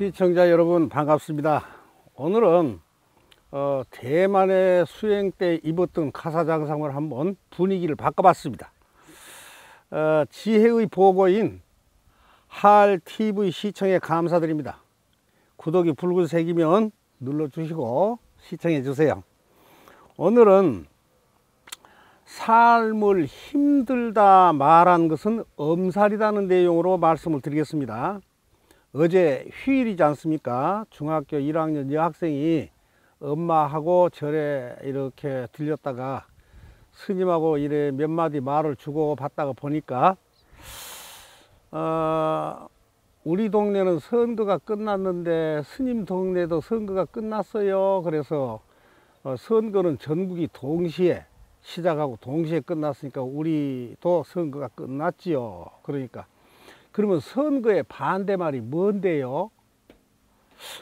시청자 여러분 반갑습니다. 오늘은 대만의 수행 때 입었던 가사장상을 한번 분위기를 바꿔봤습니다. 지혜의 보고인 할TV 시청에 감사드립니다. 구독이 붉은색이면 눌러주시고 시청해주세요. 오늘은 삶을 힘들다 말한 것은 엄살이라는 내용으로 말씀을 드리겠습니다. 어제 휴일이지 않습니까? 중학교 1학년 여학생이 엄마하고 절에 이렇게 들렸다가 스님하고 이래 몇 마디 말을 주고 받다가 보니까 우리 동네는 선거가 끝났는데 스님 동네도 선거가 끝났어요. 그래서 선거는 전국이 동시에 시작하고 동시에 끝났으니까 우리도 선거가 끝났지요. 그러면 선거의 반대말이 뭔데요?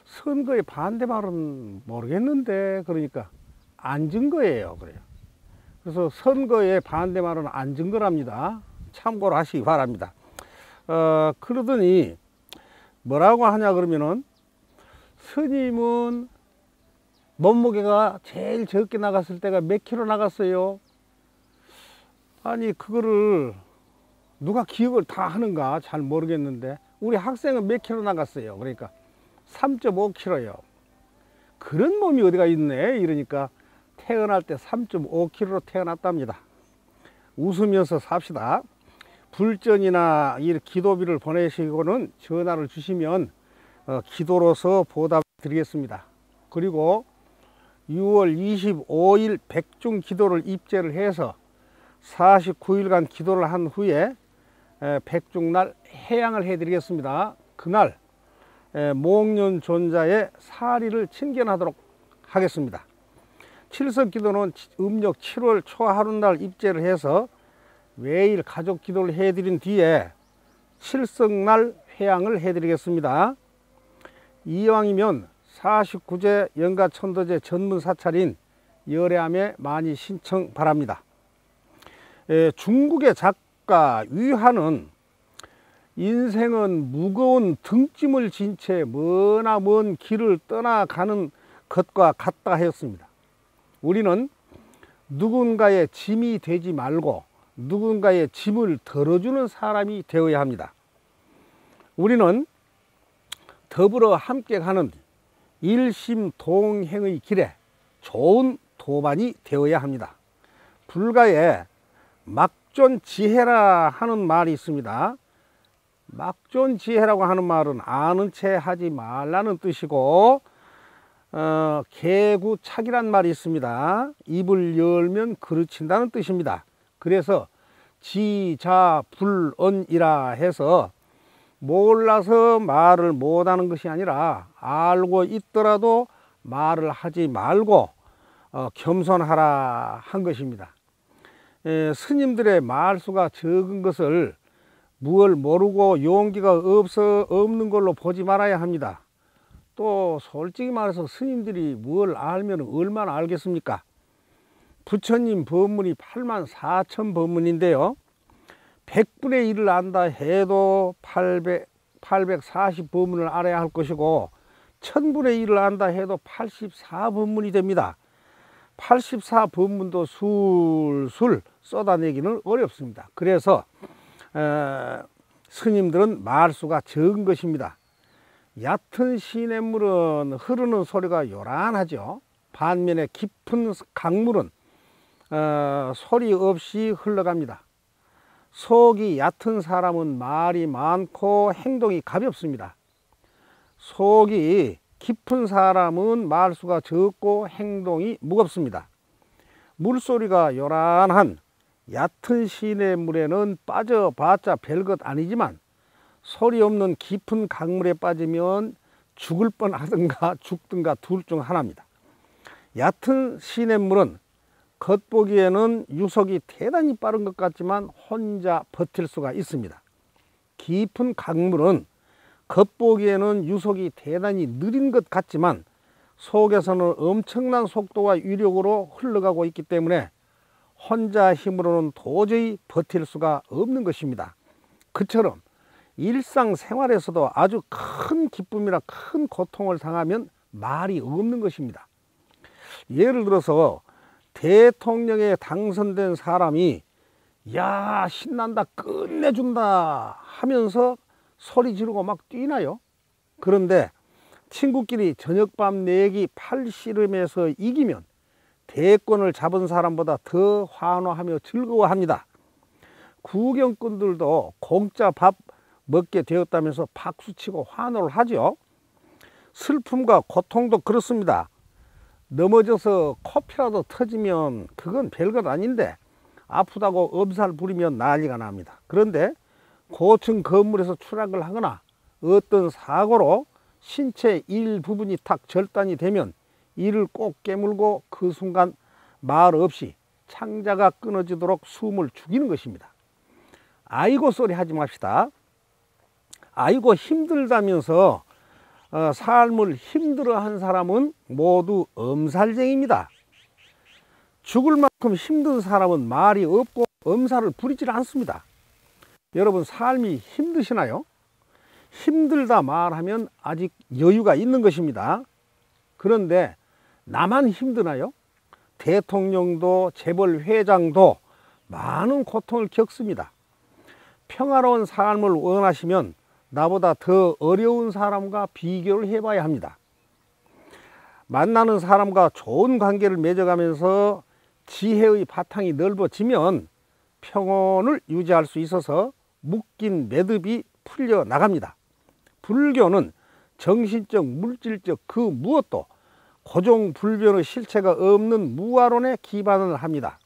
선거의 반대말은 모르겠는데 그러니까 앉은 거예요. 그래서 선거의 반대말은 앉은 거랍니다. 참고로 하시기 바랍니다. 그러더니 뭐라고 하냐 그러면은 스님은 몸무게가 제일 적게 나갔을 때가 몇 킬로 나갔어요? 아니 그거를 누가 기억을 다 하는가 잘 모르겠는데 우리 학생은 몇 킬로 나갔어요? 그러니까 3.5킬로요. 그런 몸이 어디가 있네? 이러니까 태어날 때 3.5킬로로 태어났답니다. 웃으면서 삽시다. 불전이나 이 기도비를 보내시고는 전화를 주시면 기도로서 보답 드리겠습니다. 그리고 6월 25일 백중 기도를 입제를 해서 49일간 기도를 한 후에 백중날 해양을 해드리겠습니다. 그날 목련존자의 사리를 친견하도록 하겠습니다. 칠석기도는 음력 7월 초하룻날 입제를 해서 매일 가족 기도를 해드린 뒤에 칠석날 회양을 해드리겠습니다. 이왕이면 49제 영가천도제 전문 사찰인 열애암에 많이 신청 바랍니다. 중국의 작가 위한은 인생은 무거운 등짐을 진 채 머나 먼 길을 떠나가는 것과 같다 하였습니다. 우리는 누군가의 짐이 되지 말고 누군가의 짐을 덜어주는 사람이 되어야 합니다. 우리는 더불어 함께 가는 일심동행의 길에 좋은 도반이 되어야 합니다. 불가에 막존지혜라 하는 말이 있습니다. 막존지혜라고 하는 말은 아는 채 하지 말라는 뜻이고 개구착이란 말이 있습니다. 입을 열면 그르친다는 뜻입니다. 그래서 지자불언이라 해서 몰라서 말을 못하는 것이 아니라 알고 있더라도 말을 하지 말고 겸손하라 한 것입니다. 스님들의 말수가 적은 것을 무얼 모르고 용기가 없는 걸로 보지 말아야 합니다. 또 솔직히 말해서 스님들이 뭘 알면 얼마나 알겠습니까? 부처님 법문이 84,000법문인데요 100분의 1을 안다 해도 840법문을 알아야 할 것이고 1000분의 1을 안다 해도 84법문이 됩니다. 84법문도 술술 쏟아내기는 어렵습니다. 그래서 스님들은 말수가 적은 것입니다. 얕은 시냇물은 흐르는 소리가 요란하죠. 반면에 깊은 강물은 소리 없이 흘러갑니다. 속이 얕은 사람은 말이 많고 행동이 가볍습니다. 속이 깊은 사람은 말수가 적고 행동이 무겁습니다. 물소리가 요란한 얕은 시냇물에는 빠져봤자 별것 아니지만 소리 없는 깊은 강물에 빠지면 죽을 뻔하든가 죽든가 둘 중 하나입니다. 얕은 시냇물은 겉보기에는 유속이 대단히 빠른 것 같지만 혼자 버틸 수가 있습니다. 깊은 강물은 겉보기에는 유속이 대단히 느린 것 같지만 속에서는 엄청난 속도와 위력으로 흘러가고 있기 때문에 혼자 힘으로는 도저히 버틸 수가 없는 것입니다. 그처럼 일상생활에서도 아주 큰 기쁨이나 큰 고통을 당하면 말이 없는 것입니다. 예를 들어서 대통령에 당선된 사람이 야 신난다 끝내준다 하면서 소리 지르고 막 뛰나요? 그런데 친구끼리 저녁밤 내기 팔씨름해서 이기면 대권을 잡은 사람보다 더 환호하며 즐거워합니다. 구경꾼들도 공짜 밥 먹게 되었다면서 박수치고 환호를 하죠. 슬픔과 고통도 그렇습니다. 넘어져서 코피라도 터지면 그건 별것 아닌데 아프다고 엄살 부리면 난리가 납니다. 그런데 고층 건물에서 추락을 하거나 어떤 사고로 신체 일부분이 탁 절단이 되면 이를 꼭 깨물고 그 순간 말 없이 창자가 끊어지도록 숨을 죽이는 것입니다. 아이고 소리 하지 맙시다. 아이고 힘들다면서 삶을 힘들어한 사람은 모두 엄살쟁이입니다. 죽을 만큼 힘든 사람은 말이 없고 엄살을 부리질 않습니다. 여러분 삶이 힘드시나요? 힘들다 말하면 아직 여유가 있는 것입니다. 그런데 나만 힘드나요? 대통령도 재벌 회장도 많은 고통을 겪습니다. 평화로운 삶을 원하시면 나보다 더 어려운 사람과 비교를 해봐야 합니다. 만나는 사람과 좋은 관계를 맺어가면서 지혜의 바탕이 넓어지면 평온을 유지할 수 있어서 묶인 매듭이 풀려 나갑니다. 불교는 정신적, 물질적 그 무엇도 고종불변의 실체가 없는 무아론에 기반을 합니다.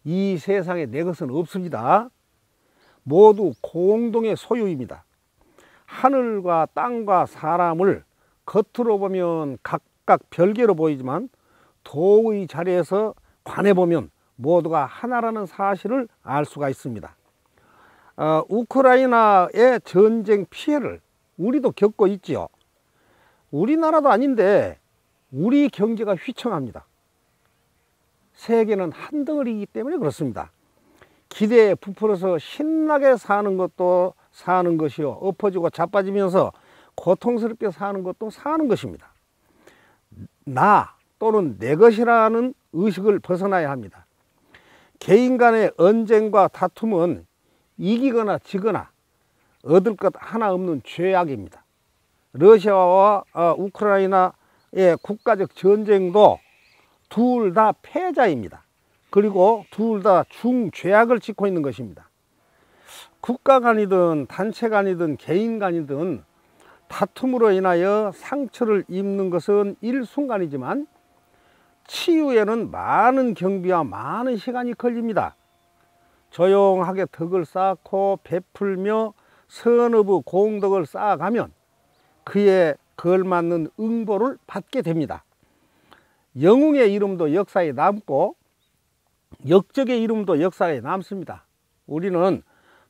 이 세상에 내 것은 없습니다. 모두 공동의 소유입니다. 하늘과 땅과 사람을 겉으로 보면 각각 별개로 보이지만 도의 자리에서 관해보면 모두가 하나라는 사실을 알 수가 있습니다. 우크라이나의 전쟁 피해를 우리도 겪고 있지요. 우리나라도 아닌데 우리 경제가 휘청합니다. 세계는 한 덩어리이기 때문에 그렇습니다. 기대에 부풀어서 신나게 사는 것도 사는 것이요, 엎어지고 자빠지면서 고통스럽게 사는 것도 사는 것입니다. 나 또는 내 것이라는 의식을 벗어나야 합니다. 개인 간의 언쟁과 다툼은 이기거나 지거나 얻을 것 하나 없는 죄악입니다. 러시아와 우크라이나의 국가적 전쟁도 둘 다 패자입니다. 그리고 둘 다 중죄악을 짓고 있는 것입니다. 국가 간이든 단체 간이든 개인 간이든 다툼으로 인하여 상처를 입는 것은 일순간이지만 치유에는 많은 경비와 많은 시간이 걸립니다. 조용하게 덕을 쌓고 베풀며 선업의 공덕을 쌓아가면 그에 걸맞는 응보를 받게 됩니다. 영웅의 이름도 역사에 남고 역적의 이름도 역사에 남습니다. 우리는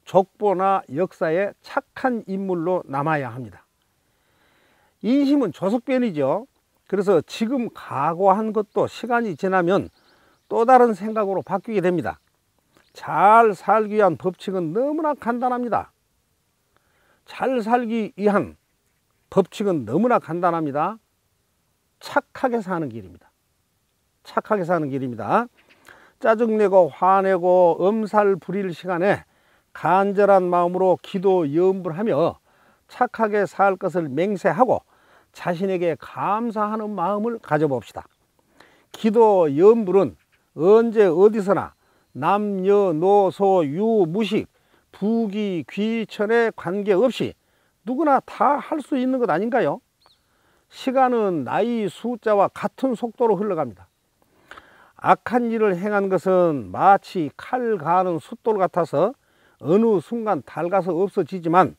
족보나 역사에 착한 인물로 남아야 합니다. 인심은 조석변이죠. 그래서 지금 각오한 것도 시간이 지나면 또 다른 생각으로 바뀌게 됩니다. 잘 살기 위한 법칙은 너무나 간단합니다. 잘 살기 위한 법칙은 너무나 간단합니다. 착하게 사는 길입니다. 착하게 사는 길입니다. 짜증내고 화내고 엄살 부릴 시간에 간절한 마음으로 기도 염불하며 착하게 살 것을 맹세하고 자신에게 감사하는 마음을 가져봅시다. 기도 염불은 언제 어디서나 남녀노소 유무식 부귀 귀천에 관계없이 누구나 다 할 수 있는 것 아닌가요? 시간은 나이 숫자와 같은 속도로 흘러갑니다. 악한 일을 행한 것은 마치 칼 가는 숫돌 같아서 어느 순간 닳아서 없어지지만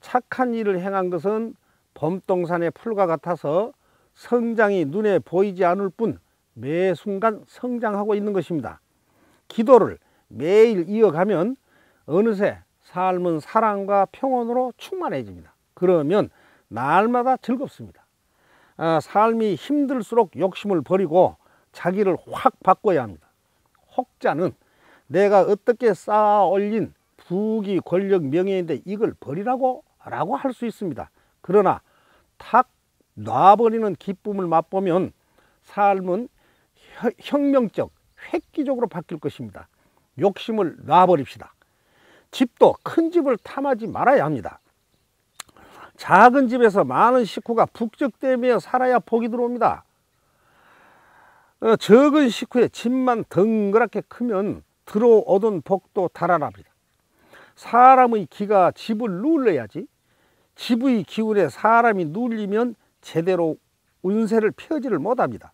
착한 일을 행한 것은 봄동산의 풀과 같아서 성장이 눈에 보이지 않을 뿐 매 순간 성장하고 있는 것입니다. 기도를 매일 이어가면 어느새 삶은 사랑과 평온으로 충만해집니다. 그러면 날마다 즐겁습니다. 삶이 힘들수록 욕심을 버리고 자기를 확 바꿔야 합니다. 혹자는 내가 어떻게 쌓아 올린 부귀, 권력, 명예인데 이걸 버리라고 라고 할 수 있습니다. 그러나 탁 놔버리는 기쁨을 맛보면 삶은 혁명적, 획기적으로 바뀔 것입니다. 욕심을 놔버립시다. 집도 큰 집을 탐하지 말아야 합니다. 작은 집에서 많은 식구가 북적대며 살아야 복이 들어옵니다. 적은 식구의 집만 덩그랗게 크면 들어오던 복도 달아납니다. 사람의 기가 집을 눌러야지, 집의 기운에 사람이 눌리면 제대로 운세를 펴지를 못합니다.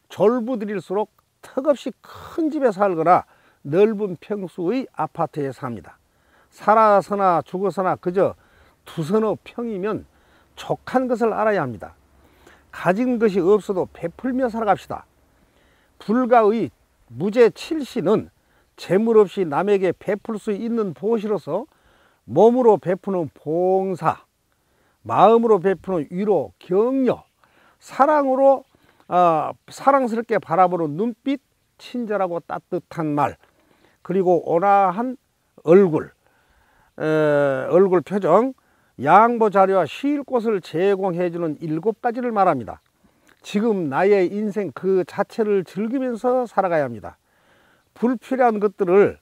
졸부들일수록 턱없이 큰 집에 살거나 넓은 평수의 아파트에 삽니다. 살아서나 죽어서나 그저 두서너 평이면 족한 것을 알아야 합니다. 가진 것이 없어도 베풀며 살아갑시다. 불가의 무죄 칠시는 재물 없이 남에게 베풀 수 있는 보시로서 몸으로 베푸는 봉사, 마음으로 베푸는 위로, 격려, 사랑으로 사랑스럽게 바라보는 눈빛, 친절하고 따뜻한 말, 그리고 온화한 얼굴 표정, 양보 자료와 쉴 곳을 제공해 주는 7가지를 말합니다. 지금 나의 인생 그 자체를 즐기면서 살아가야 합니다. 불필요한 것들을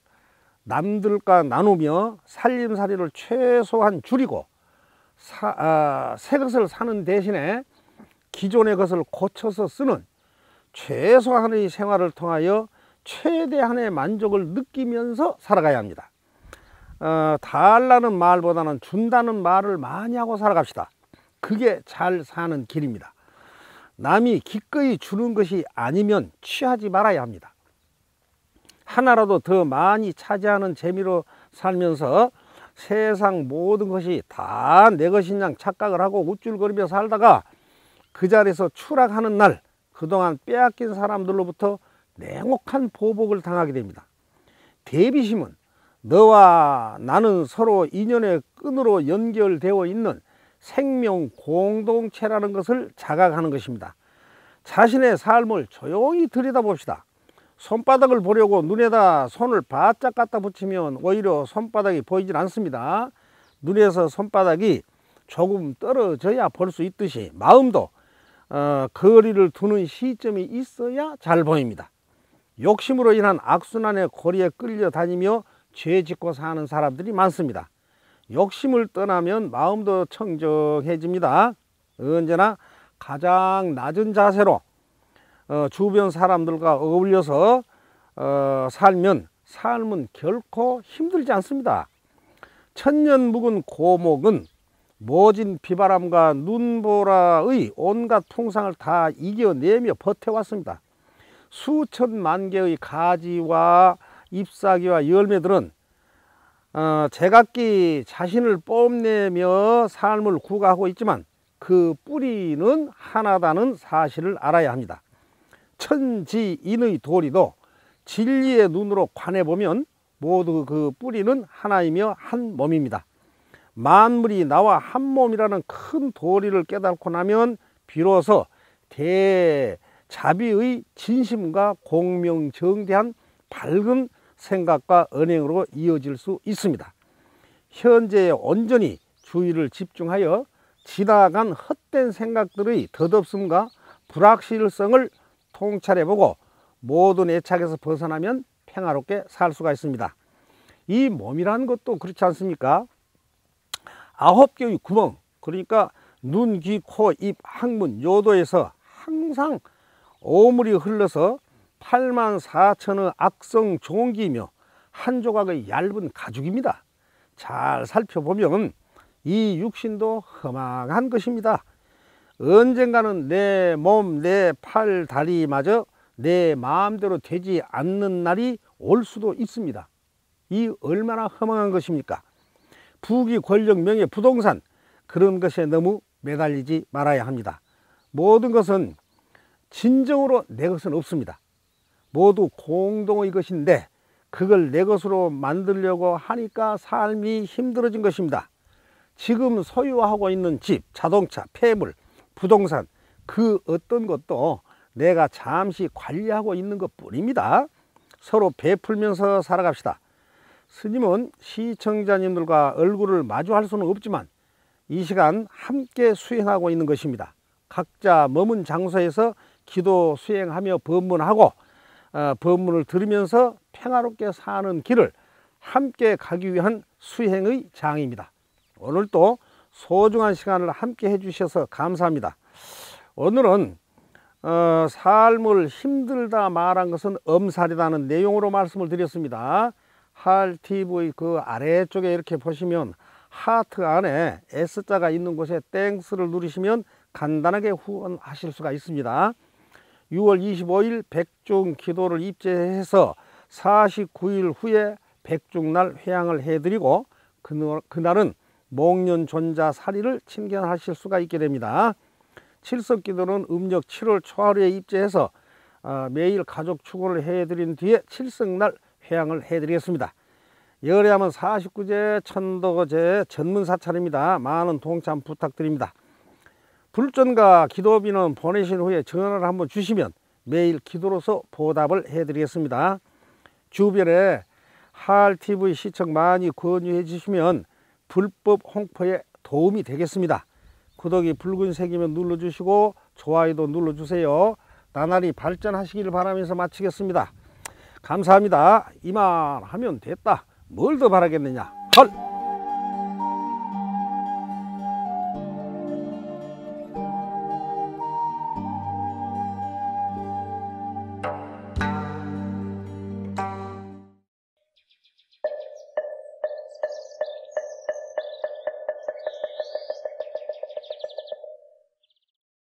남들과 나누며 살림살이를 최소한 줄이고 새 것을 사는 대신에 기존의 것을 고쳐서 쓰는 최소한의 생활을 통하여 최대한의 만족을 느끼면서 살아가야 합니다. 달라는 말보다는 준다는 말을 많이 하고 살아갑시다. 그게 잘 사는 길입니다. 남이 기꺼이 주는 것이 아니면 취하지 말아야 합니다. 하나라도 더 많이 차지하는 재미로 살면서 세상 모든 것이 다 내 것인 양 착각을 하고 우쭐거리며 살다가 그 자리에서 추락하는 날, 그동안 빼앗긴 사람들로부터 냉혹한 보복을 당하게 됩니다. 대비심은 너와 나는 서로 인연의 끈으로 연결되어 있는 생명 공동체라는 것을 자각하는 것입니다. 자신의 삶을 조용히 들여다봅시다. 손바닥을 보려고 눈에다 손을 바짝 갖다 붙이면 오히려 손바닥이 보이질 않습니다. 눈에서 손바닥이 조금 떨어져야 볼 수 있듯이 마음도 거리를 두는 시점이 있어야 잘 보입니다. 욕심으로 인한 악순환의 고리에 끌려다니며 죄 짓고 사는 사람들이 많습니다. 욕심을 떠나면 마음도 청정해집니다. 언제나 가장 낮은 자세로 주변 사람들과 어울려서 살면 삶은 결코 힘들지 않습니다. 천년 묵은 고목은 모진 비바람과 눈보라의 온갖 풍상을 다 이겨내며 버텨왔습니다. 수천만 개의 가지와 잎사귀와 열매들은 제각기 자신을 뽐내며 삶을 구가하고 있지만 그 뿌리는 하나다는 사실을 알아야 합니다. 천지인의 도리도 진리의 눈으로 관해보면 모두 그 뿌리는 하나이며 한 몸입니다. 만물이 나와 한 몸이라는 큰 도리를 깨닫고 나면 비로소 대자비의 진심과 공명정대한 밝은 생각과 언행으로 이어질 수 있습니다. 현재에 온전히 주의를 집중하여 지나간 헛된 생각들의 덧없음과 불확실성을 통찰해보고 모든 애착에서 벗어나면 평화롭게 살 수가 있습니다. 이 몸이라는 것도 그렇지 않습니까? 9개의 구멍, 그러니까 눈, 귀, 코, 입, 항문, 요도에서 항상 오물이 흘러서 84,000의 악성 종기이며 한 조각의 얇은 가죽입니다. 잘 살펴보면 이 육신도 허망한 것입니다. 언젠가는 내 몸, 내 팔, 다리마저 내 마음대로 되지 않는 날이 올 수도 있습니다. 이 얼마나 허망한 것입니까? 부귀, 권력, 명예, 부동산, 그런 것에 너무 매달리지 말아야 합니다. 모든 것은 진정으로 내 것은 없습니다. 모두 공동의 것인데 그걸 내 것으로 만들려고 하니까 삶이 힘들어진 것입니다. 지금 소유하고 있는 집, 자동차, 폐물, 부동산, 그 어떤 것도 내가 잠시 관리하고 있는 것 뿐입니다. 서로 베풀면서 살아갑시다. 스님은 시청자님들과 얼굴을 마주할 수는 없지만 이 시간 함께 수행하고 있는 것입니다. 각자 머문 장소에서 기도 수행하며 법문하고 법문을 들으면서 평화롭게 사는 길을 함께 가기 위한 수행의 장입니다. 오늘도 소중한 시간을 함께 해주셔서 감사합니다. 오늘은 삶을 힘들다 말한 것은 엄살이라는 내용으로 말씀을 드렸습니다. 할TV 그 아래쪽에 이렇게 보시면 하트 안에 S자가 있는 곳에 땡스를 누르시면 간단하게 후원하실 수가 있습니다. 6월 25일 백중 기도를 입제해서 49일 후에 백중날 회향을 해드리고 그날은 목련존자사리를 친견하실 수가 있게 됩니다. 칠성기도는 음력 7월 초하루에 입제해서 매일 가족 추구를 해드린 뒤에 칠성날 회향을 해드리겠습니다. 열애하면 49제 천도제 전문사찰입니다. 많은 동참 부탁드립니다. 불전과 기도비는 보내신 후에 전화를 한번 주시면 매일 기도로서 보답을 해드리겠습니다. 주변에 할TV 시청 많이 권유해 주시면 불법 홍보에 도움이 되겠습니다. 구독이 붉은색이면 눌러주시고 좋아요도 눌러주세요. 나날이 발전하시길 바라면서 마치겠습니다. 감사합니다. 이만 하면 됐다. 뭘 더 바라겠느냐. 헐!